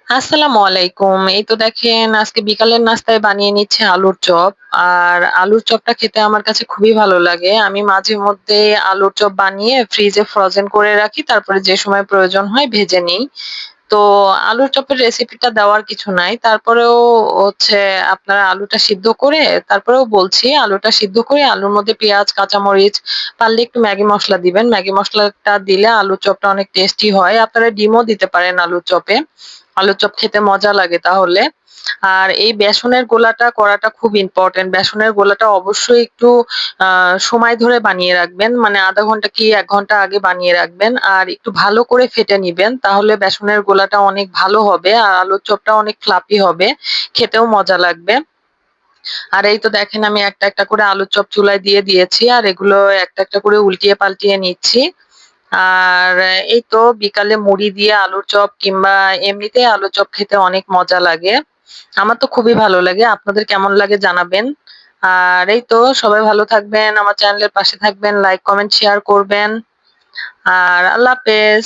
আসসালামু আলাইকুম। এই তো দেখেন আজকে বিকালের নাস্তায় বানিয়ে নিচ্ছি আলুর চপ। আর আলুর চপটা খেতে আমার কাছে খুবই ভালো লাগে। আমি মাঝে মধ্যে আলুর চপ বানিয়ে ফ্রিজে ফ্রোজেন করে রাখি। তারপরে যে সময় প্রয়োজন হয় ভেজে নিই। তো আলুর চপের রেসিপিটা দেওয়ার কিছু নাই। তারপরেও হচ্ছে আপনারা আলুটা সিদ্ধ করে তারপরেও বলছি আলুটা সিদ্ধ করে আলুর মধ্যে পেঁয়াজ, কাঁচামরিচ পারলে একটু ম্যাগি মসলা দিবেন। ম্যাগি মসলাটা দিলে আলুর চপটা অনেক টেস্টি হয়। আপনারা ডিমও দিতে পারেন আলুর চপে। আলুর চপ খেতে মজা লাগে তাহলে। আর এই বেসনের গোলাটা করাটা খুব ইম্পর্টেন্ট। বেসনের গোলাটা অবশ্যই একটু সময় ধরে বানিয়ে রাখবেন। মানে ০.৫ ঘন্টা কি ১ ঘন্টা আগে বানিয়ে রাখবেন। আর একটু ভালো করে ফেটে নিবেন। তাহলে বেসনের গোলাটা অনেক ভালো হবে। আর আলুর চপটা অনেক ফ্লাফি হবে। খেতেও মজা লাগবে। আর এই তো দেখেন আমি একটা, একটা করে আলুর চপ চুলায় দিয়ে দিয়েছি। আর এগুলো একটা, একটা করে উল্টিয়ে পাল্টিয়ে নিচ্ছি। আর এই তো বিকালে মুড়ি দিয়ে আলুর চপ কিংবা এমনিতেই আলুর চপ খেতে অনেক মজা লাগে। আমার তো খুবই ভালো লাগে। আপনাদের কেমন লাগে জানাবেন। আর এই তো সবাই ভালো থাকবেন, আমার চ্যানেলের পাশে থাকবেন, লাইক, কমেন্ট, শেয়ার করবেন। আর আল্লাহ হাফেজ।